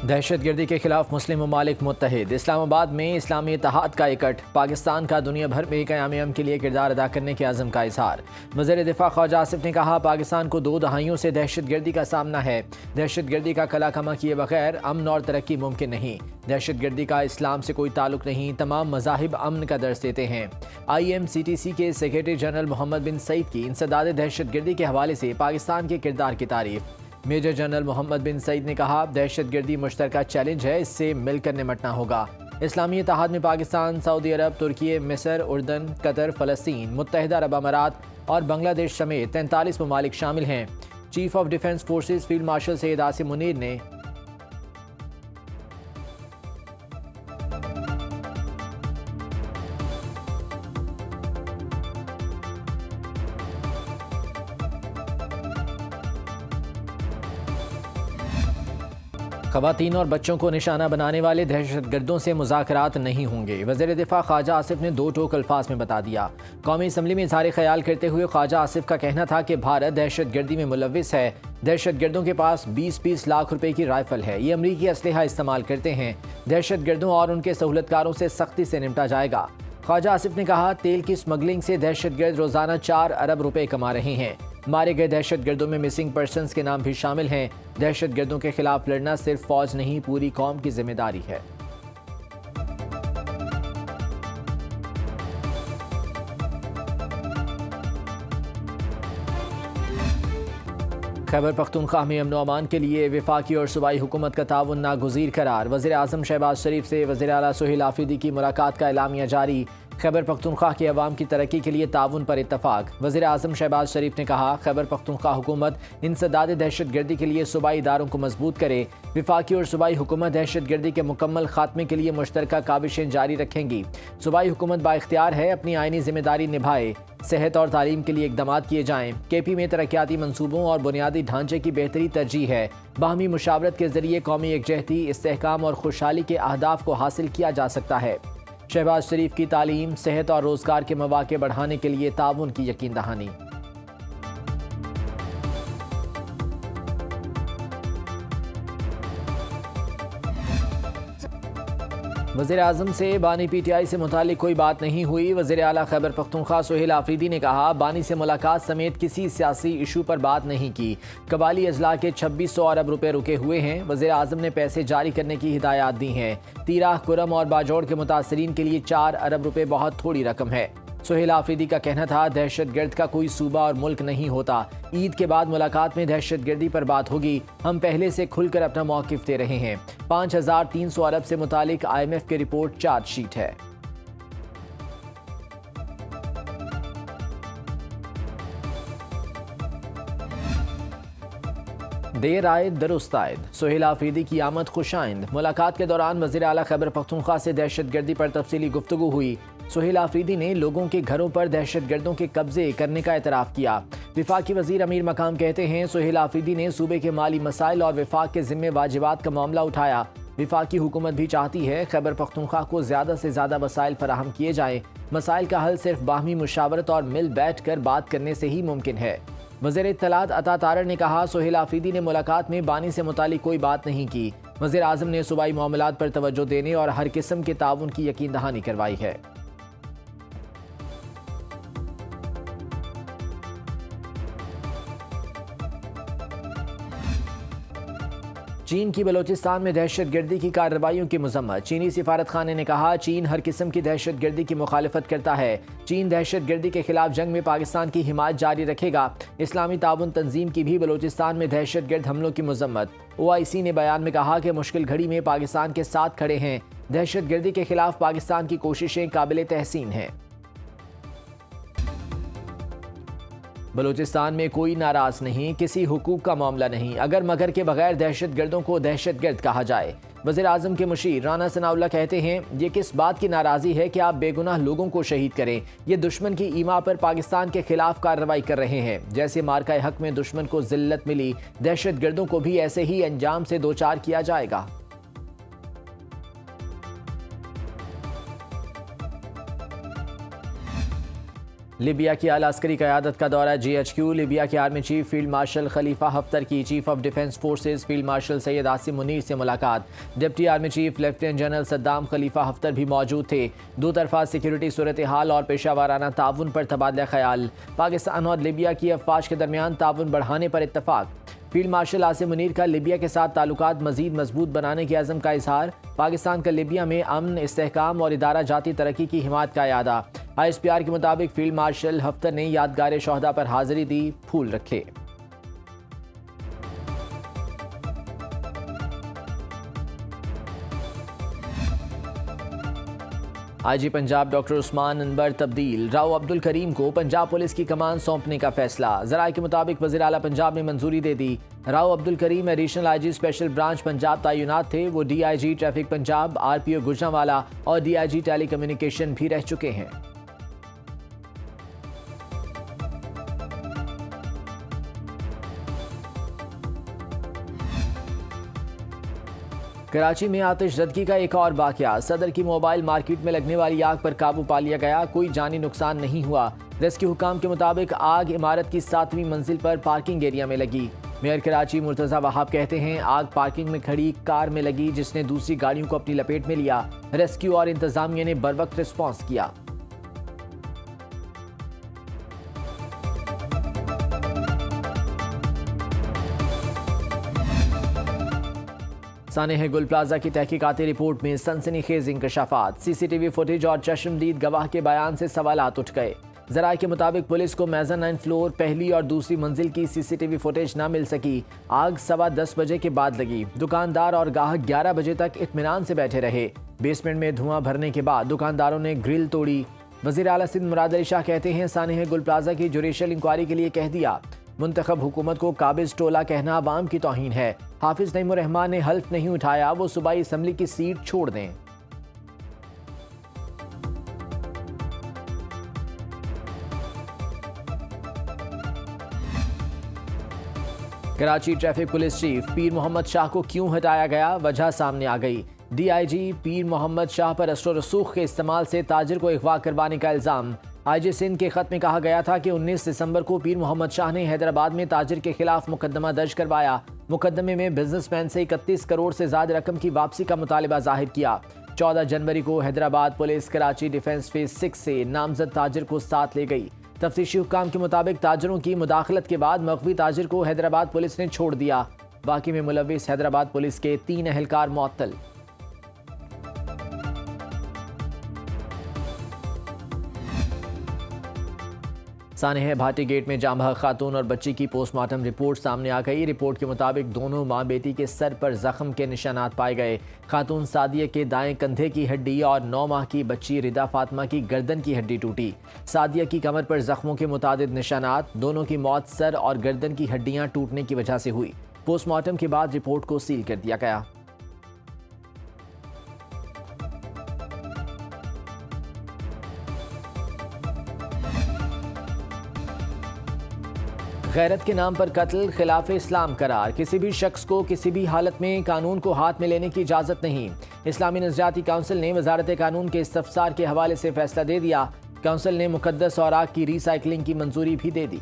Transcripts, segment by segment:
दहशतगर्दी के खिलाफ मुस्लिम ममालिक मुत्तहिद। इस्लामाबाद में इस्लामी इत्तेहाद का इकट्ठ। पाकिस्तान का दुनिया भर में क़याम अमन के लिए किरदार अदा करने के अज़म का इज़हार। वज़ीर दिफ़ा ख्वाजा आसिफ ने कहा, पाकिस्तान को 2 दहाइयों से दहशतगर्दी का सामना है। दहशतगर्दी का कला कमा किए बगैर अमन और तरक्की मुमकिन नहीं। दहशतगर्दी का इस्लाम से कोई ताल्लुक नहीं। तमाम मज़ाहिब अमन का दर्स देते हैं। IMCTC के सेक्रेटरी जनरल मोहम्मद बिन सईद की इंसदाद दहशतगर्दी के हवाले से पाकिस्तान के किरदार की तारीफ। मेजर जनरल मोहम्मद बिन सईद ने कहा, दहशतगर्दी मुश्तरका चैलेंज है, इससे मिलकर निपटना होगा। इस्लामी इत्तेहाद में पाकिस्तान, सऊदी अरब, तुर्की, मिस्र, उर्दन, कतर, फ़लस्तीन, मुत्तहिदा अरब अमारात और बांग्लादेश समेत 43 ममालिक शामिल हैं। Chief of defence forces field marshal Syed Asim Munir ने ख़वातीन और बच्चों को निशाना बनाने वाले दहशतगर्दों से मुज़ाकरात नहीं होंगे। वज़ीर दिफ़ा ख्वाजा आसिफ ने 2 टोक अल्फाज में बता दिया। कौमी असम्बली में इज़हार ख्याल करते हुए ख्वाजा आसिफ का कहना था कि भारत दहशतगर्दी में मुलव्विस है। दहशतगर्दों के पास 20-20 लाख रुपए की राइफल है। ये अमरीकी असलहा इस्तेमाल करते हैं। दहशतगर्दों और उनके सहूलतकारों से सख्ती से निपटा जाएगा। ख्वाजा आसिफ ने कहा, तेल की स्मगलिंग से दहशतगर्द रोज़ाना 4 अरब रुपए कमा रहे हैं। मारे गए दहशतगर्दों में मिसिंग पर्सन्स के नाम भी शामिल हैं। दहशतगर्दों के खिलाफ लड़ना सिर्फ फौज नहीं, पूरी कौम की जिम्मेदारी है। खैबर पख्तूनख्वा में अमन अमान के लिए वफाकी और सूबाई हुकूमत का ताउन नागुज़ीर करार। वज़ीर आज़म शहबाज शरीफ से वज़ीर आला सुहेल आफरीदी की मुलाकात का एलामिया जारी। खैबर पख्तूनख्वा के अवाम की तरक्की के लिए ताउन पर इत्तफाक। वज़ीर आज़म शहबाज शरीफ ने कहा, खैबर पख्तूनख्वा हुकूमत इंसदाद दहशतगर्दी के लिए सूबाई इदारों को मजबूत करे। वफाकी और सूबाई हुकूमत दहशतगर्दी के मुकम्मल खात्मे के लिए मुश्तरका काविशें जारी रखेंगी। सूबाई हुकूमत बाइख्तियार है, अपनी आइनी जिम्मेदारी निभाए। सेहत और तालीम के लिए इक़दामात किए जाएँ। KP में तरक्याती मनसूबों और बुनियादी ढांचे की बेहतरी तरजीह है। बाहमी मुशावरत के जरिए कौमी यकजहती, इस्तेहकाम और खुशहाली के अहदाफ को हासिल किया जा सकता है। शहबाज शरीफ की तालीम, सेहत और रोज़गार के मौक़े बढ़ाने के लिए ताउन की यकीन दहानी। वज़ीर आज़म से बानी PTI से मुतालिक कोई बात नहीं हुई। वज़ीर आला खैबर पख्तूनख्वा सुहेल आफरीदी ने कहा, बानी से मुलाकात समेत किसी सियासी इशू पर बात नहीं की। कबाली अजला के 2600 अरब रुपए रुके हुए हैं। वज़ीर आज़म ने पैसे जारी करने की हिदायत दी हैं। तीराह, कुरम और बाजौड़ के मुतासरीन के लिए 4 अरब रुपए बहुत थोड़ी रकम है। सुहेल आफरीदी का कहना था, दहशतगर्द का कोई सूबा और मुल्क नहीं होता। ईद के बाद मुलाकात में दहशतगर्दी पर बात होगी। हम पहले से खुलकर अपना मौक़िफ़ दे रहे हैं। 5300 अरब से मुतालिक IMF की रिपोर्ट चार्जशीट है। देर आए दुरुस्त आयद। सुहेल आफरीदी की आमद खुशाइंद। मुलाकात के दौरान वज़ीर आला खैबर पख्तूनख्वा से दहशतगर्दी पर तफसीली गुफ्तगू हुई। सुहेल आफरीदी ने लोगों के घरों पर दहशतगर्दों के कब्जे करने का एतराफ़ किया। विफाकी वज़ीर अमीर मकाम कहते हैं, सुहेल आफरीदी ने सूबे के माली मसाइल और विफाक के ज़िम्मे वाजिबात का मामला उठाया। विफाकी हुकूमत भी चाहती है खैबर पख्तूनख्वा को ज़्यादा से ज़्यादा वसाइल फराहम किए जाएँ। मसाइल का हल सिर्फ बाहमी मुशावरत और मिल बैठ कर बात करने से ही मुमकिन है। वज़ीर इत्तलात अता तारर ने कहा, सुहेल आफरीदी ने मुलाकात में बानी से मुतालिक कोई बात नहीं की। वज़ीर आज़म ने सूबाई मामलात पर तवज्जो देने और हर किस्म के ताउन की यकीन दहानी करवाई है। चीन की बलोचिस्तान में दहशतगर्दी की कार्रवाइयों की मजम्मत। चीनी सिफारत खाने ने कहा, चीन हर किस्म की दहशतगर्दी की मुखालिफत करता है। चीन दहशतगर्दी के खिलाफ जंग में पाकिस्तान की हिमायत जारी रखेगा। इस्लामी ताउन तंजीम की भी बलोचिस्तान में दहशतगर्द हमलों की मजम्मत। OIC ने बयान में कहा कि मुश्किल घड़ी में पाकिस्तान के साथ खड़े हैं। दहशतगर्दी के खिलाफ पाकिस्तान की कोशिशें काबिल तहसीन हैं। बलूचिस्तान में कोई नाराज नहीं, किसी हुकूक का मामला नहीं, अगर मगर के बगैर दहशतगर्दों को दहशतगर्द कहा जाए। वज़ीर आज़म के मुशीर राना सनाउल्लाह कहते हैं, ये किस बात की नाराज़ी है कि आप बेगुनाह लोगों को शहीद करें। ये दुश्मन की ईमा पर पाकिस्तान के खिलाफ कार्रवाई कर रहे हैं। जैसे मार्का हक में दुश्मन को जिल्लत मिली, दहशतगर्दों को भी ऐसे ही अंजाम से दो चार किया जाएगा। लिबिया की आला अस्करी क़यादत का दौरा GHQ। लिबिया के army chief field marshal Khalifa Haftar की chief of defence forces field marshal Syed Asim Munir से मुलाकात। Deputy army chief lieutenant general Saddam Khalifa Haftar भी मौजूद थे। दो तरफा सिक्योरिटी सूरत हाल और पेशा वाराना ताउन पर तबादला ख्याल। पाकिस्तान और लिबिया की अफवाज के दरमियान ताउन बढ़ाने पर इत्तफाक। फील्ड मार्शल आसिम मुनीर का लिबिया के साथ ताल्लुकात मजीद मजबूत बनाने के अज़म का इजहार। पाकिस्तान का लिबिया में अमन, इस्तेहकाम और इदारा जाती तरक्की की हिमायत का इरादा। ISPR के मुताबिक फील्ड मार्शल हफ्तर ने यादगार शोहदा पर हाजिरी दी, फूल रखे। IG पंजाब डॉक्टर उस्मान अनवर तब्दील। राव अब्दुल करीम को पंजाब पुलिस की कमान सौंपने का फैसला। ज़राए के मुताबिक वज़ीर आला पंजाब ने मंजूरी दे दी। Rao Abdul Karim additional IG special branch Punjab तैनात थे। वो DIG traffic Punjab, RPO Gujranwala और DIG टेली कम्युनिकेशन भी रह चुके हैं। कराची में आतिशज़दगी का एक और वाक़या। सदर की मोबाइल मार्केट में लगने वाली आग पर काबू पा लिया गया। कोई जानी नुकसान नहीं हुआ। रेस्क्यू हुकाम के मुताबिक आग इमारत की 7वीं मंजिल पर पार्किंग एरिया में लगी। मेयर कराची मुर्तज़ा वहाब कहते हैं आग पार्किंग में खड़ी कार में लगी, जिसने दूसरी गाड़ियों को अपनी लपेट में लिया। रेस्क्यू और इंतजामिया ने बरवक्त रिस्पॉन्स किया। सानेह गुल प्लाजा की तहकीकाती रिपोर्ट में सनसनीखेज इंकशाफात। CCTV फुटेज और चश्मदीद गवाह के बयान से सवालात उठ गए। ज़राए के मुताबिक पुलिस को मेज़ानाइन फ्लोर, पहली और दूसरी मंजिल की CCTV फुटेज न मिल सकी। आग 10:15 बजे के बाद लगी। दुकानदार और गाहक 11 बजे तक इत्मीनान से बैठे रहे। बेसमेंट में धुआं भरने के बाद दुकानदारों ने ग्रिल तोड़ी। वज़ीर आला सिंध मुराद अली शाह कहते हैं सानेह गुल प्लाजा की जुडिशल इंक्वायरी के लिए कह दिया। मुंतखब हुकूमत को काबिज टोला कहना अवाम की तौहीन है। हाफिज नईमुर रहमान ने हल्फ नहीं उठाया, वो सूबाई असम्बली की सीट छोड़ दें। कराची ट्रैफिक पुलिस चीफ पीर मोहम्मद शाह को क्यों हटाया गया, वजह सामने आ गई। DIG पीर मोहम्मद शाह पर असर रसूख के इस्तेमाल से ताजिर को अगवा करवाने का इल्ज़ाम। IG सिंध के खत में कहा गया था कि 19 दिसंबर को पीर मोहम्मद शाह ने हैदराबाद में ताजिर के खिलाफ मुकदमा दर्ज करवाया। मुकदमे में बिजनेसमैन से 31 करोड़ से ज्यादा रकम की वापसी का मुतालिबा जाहिर किया। 14 जनवरी को Hyderabad police Karachi defence phase 6 से नामजद ताजिर को साथ ले गई। तफ्तीशी हुक्काम के मुताबिक ताजिरों की मुदाखलत के बाद मगवी ताजिर को हैदराबाद पुलिस ने छोड़ दिया। वाक़े में मुलविस हैदराबाद पुलिस के 3 एहलकार मुअत्तल। सानेह भाटी गेट में जामबहक खातून और बच्ची की पोस्टमार्टम रिपोर्ट सामने आ गई। रिपोर्ट के मुताबिक दोनों मां बेटी के सर पर जख्म के निशानात पाए गए। खातून सादिया के दाएं कंधे की हड्डी और 9 माह की बच्ची रिदा फातिमा की गर्दन की हड्डी टूटी। सादिया की कमर पर जख्मों के मुतादिद निशानात। दोनों की मौत सर और गर्दन की हड्डियां टूटने की वजह से हुई। पोस्टमार्टम के बाद रिपोर्ट को सील कर दिया गया। गैरत के नाम पर कत्ल खिलाफ इस्लाम करार। किसी भी शख्स को किसी भी हालत में कानून को हाथ में लेने की इजाज़त नहीं। इस्लामी नज़रियाती काउंसिल ने वजारत कानून के इस्तफसार के हवाले से फैसला दे दिया। काउंसिल ने मुकद्दस औराक की रीसाइकलिंग की मंजूरी भी दे दी।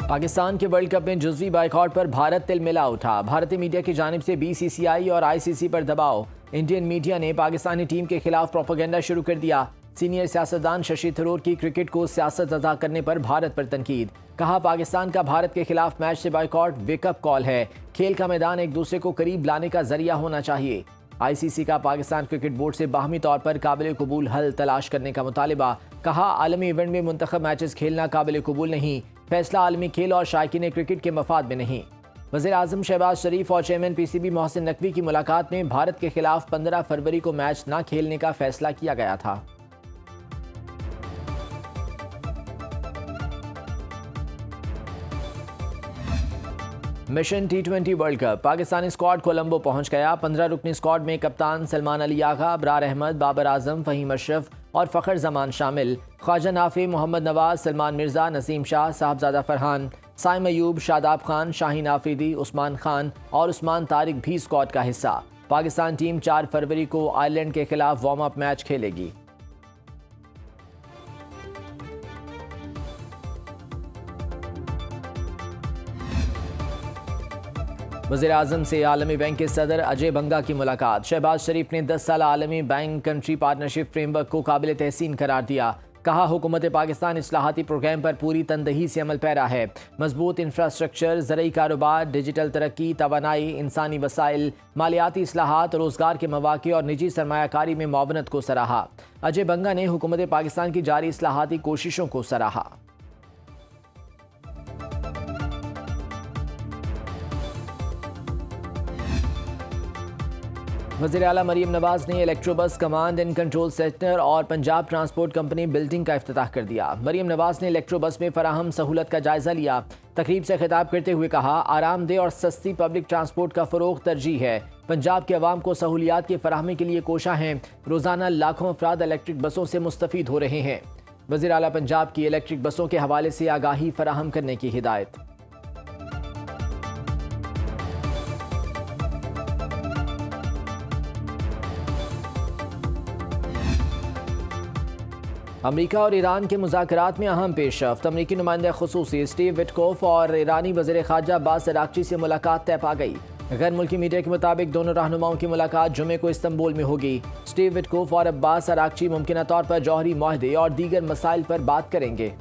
पाकिस्तान के वर्ल्ड कप में जुज़वी बाइकआउट पर भारत तिलमिला उठा। भारतीय मीडिया की जानिब से BCCI और ICC पर दबाव। इंडियन मीडिया ने पाकिस्तानी टीम के खिलाफ प्रोपेगेंडा शुरू कर दिया। सीनियर सियासतदान शशि थरूर की क्रिकेट को सियासत अदा करने पर भारत पर तनकीद। कहा पाकिस्तान का भारत के खिलाफ मैच से बाइकआउट वेकअप कॉल है। खेल का मैदान एक दूसरे को करीब लाने का जरिया होना चाहिए। ICC का पाकिस्तान क्रिकेट बोर्ड से बाहमी तौर पर काबिल कबूल हल तलाश करने का मुतालिबा। कहा आलमी इवेंट में मुंतखब मैचेस खेलना काबिल कबूल नहीं। फैसला आलमी खेल और शायकीन क्रिकेट के मफाद में नहीं। वज़ीर आज़म शहबाज शरीफ और चेयरमैन PCB मोहसिन नकवी की मुलाकात में भारत के खिलाफ 15 फरवरी को मैच न खेलने का फैसला किया गया था। Mission T20 world cup Pakistani squad Colombo पहुंच गया। 15 रुकनी स्क्वाड में कप्तान सलमान अली आगा, अबरार अहमद, बाबर आजम, फहीम अशरफ और फ़खर जमान शामिल। ख्वाजा नाफी, मोहम्मद नवाज, सलमान मिर्जा, नसीम शाह, साहबजादा फरहान, साइम अयूब, शादाब खान, शाहीन आफरीदी, उस्मान खान और उस्मान तारिक भी स्क्वाड का हिस्सा। पाकिस्तान टीम 4 फरवरी को आयरलैंड के खिलाफ वार्म अप मैच खेलेगी। वज़ीर-ए-आज़म से आलमी बैंक के सदर अजय बंगा की मुलाकात। शहबाज शरीफ ने 10 साल आलमी बैंक कंट्री पार्टनरशिप फ्रेमवर्क को काबिल तहसीन करार दिया। कहा, हुकूमत पाकिस्तान इस्लाहाती प्रोग्राम पर पूरी तनदही से अमल पैरा है। मजबूत इंफ्रास्ट्रक्चर, ज़रई कारोबार, डिजिटल तरक्की, तवानाई, इंसानी वसाइल, मालियाती इस्लाहात, रोज़गार के मौक़े और निजी सरमायाकारी में मुआवनत को सराहा। अजय बंगा ने हुकूमत पाकिस्तान की जारी इस्लाहाती कोशिशों को सराहा। वज़ीर आला मरीम नवाज ने इलेक्ट्रोबस कमांड एंड कंट्रोल सेंटर और पंजाब ट्रांसपोर्ट कंपनी बिल्डिंग का इफ्तिताह कर दिया। मरीम नवाज ने इलेक्ट्रोबस में फराहम सहूलत का जायजा लिया। तकरीब से खिताब करते हुए कहा, आरामदेह और सस्ती पब्लिक ट्रांसपोर्ट का फ़रोग़ तरजीह है। पंजाब के अवाम को सहूलियात की फराहमी के लिए कोशा हैं। रोज़ाना लाखों अफराद इलेक्ट्रिक बसों से मुस्तफ़ीद हो रहे हैं। वज़ीर आला पंजाब की इलेक्ट्रिक बसों के हवाले से आगाही फराहम करने की हिदायत। अमरीका और ईरान के मुज़ाकरात में अहम पेशरफ्त। अमरीकी नुमाइंदा खुसूसी स्टीव विटकोफ और ईरानी वज़ीर ख़ारजा अब्बास अराग़ची से मुलाकात तय पा गई। गैर मुल्की मीडिया के मुताबिक दोनों रहनुमाओं की मुलाकात जुमे को इस्तंबुल में होगी। स्टीव विटकोफ और अब्बास अराग़ची मुमकिना तौर पर जौहरी मुआहदे और दीगर मसाइल पर बात करेंगे।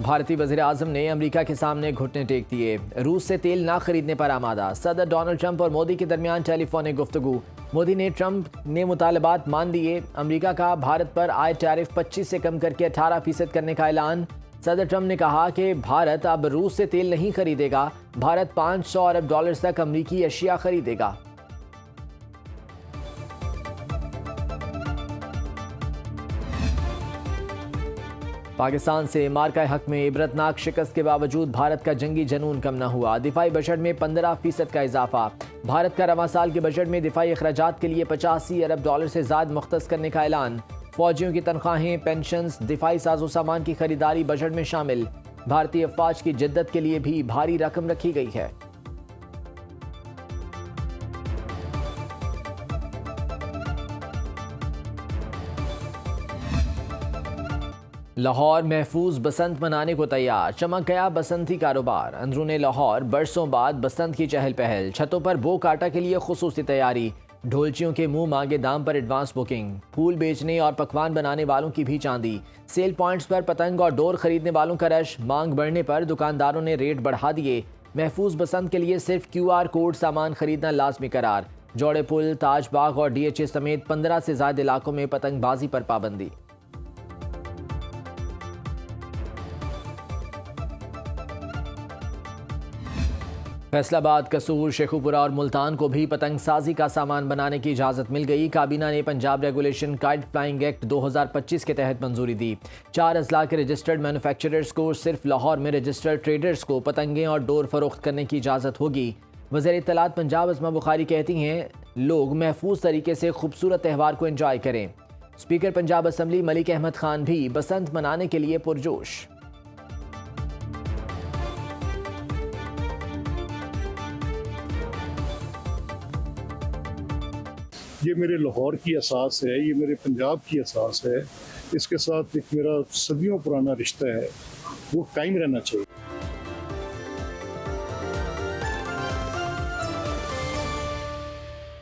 भारतीय वज़ीर-ए-आज़म ने अमेरिका के सामने घुटने टेक दिए। रूस से तेल ना खरीदने पर आमादा। सदर डोनाल्ड ट्रंप और मोदी के दरमियान टेलीफोनिक गुफ्तगू। मोदी ने ट्रंप ने मुतालबात मान लिए। अमेरिका का भारत पर आय टैरिफ 25 से कम करके 18% करने का ऐलान। सदर ट्रंप ने कहा कि भारत अब रूस से तेल नहीं खरीदेगा। भारत $500 अरब तक अमरीकी अशिया खरीदेगा। पाकिस्तान से मार्का हक में इबरतनाक शिकस्त के बावजूद भारत का जंगी जनून कम न हुआ। दिफाई बजट में 15% का इजाफा। भारत का रवां साल के बजट में दिफाई अखराजात के लिए $85 अरब से ज़ायद मुख्तस करने का ऐलान। फौजियों की तनख्वाहें, पेंशन्स, दिफाई साजो सामान की खरीदारी बजट में शामिल। भारतीय अफवाज की जिद्दत के लिए भी भारी रकम रखी गई है। लाहौर महफूज बसंत मनाने को तैयार। चमक गया बसंती कारोबार। अंदरूने लाहौर बरसों बाद बसंत की चहल पहल। छतों पर बो काटा के लिए खुसूसी तैयारी। ढोलचियों के मुंह मांगे दाम पर एडवांस बुकिंग। फूल बेचने और पकवान बनाने वालों की भी चांदी। सेल पॉइंट्स पर पतंग और डोर खरीदने वालों का रश। मांग बढ़ने पर दुकानदारों ने रेट बढ़ा दिए। महफूज बसंत के लिए सिर्फ QR कोड सामान खरीदना लाजमी करार। जोड़े पुल, ताज बाग और DHA समेत 15 से ज्यादा इलाकों में पतंगबाजी पर पाबंदी। फैसलाबाद, कसूर, शेखुपुरा और मुल्तान को भी पतंग साजी का सामान बनाने की इजाज़त मिल गई। काबीना ने Punjab regulation kite flying act 2025 के तहत मंजूरी दी। 4 अजला के रजिस्टर्ड मैन्युफैक्चरर्स को सिर्फ लाहौर में रजिस्टर्ड ट्रेडर्स को पतंगें और डोर फरोख्त करने की इजाज़त होगी। वज़ीर इत्तलात पंजाब अज़मा बुखारी कहती हैं, लोग महफूज तरीके से खूबसूरत त्यौहार को एंजॉय करें। स्पीकर पंजाब असम्बली मलिक अहमद खान भी बसंत मनाने के लिए पुरजोश। ये मेरे लाहौर की एहसास है, ये मेरे पंजाब की एहसास है। इसके साथ एक मेरा सदियों पुराना रिश्ता है, वो कायम रहना चाहिए।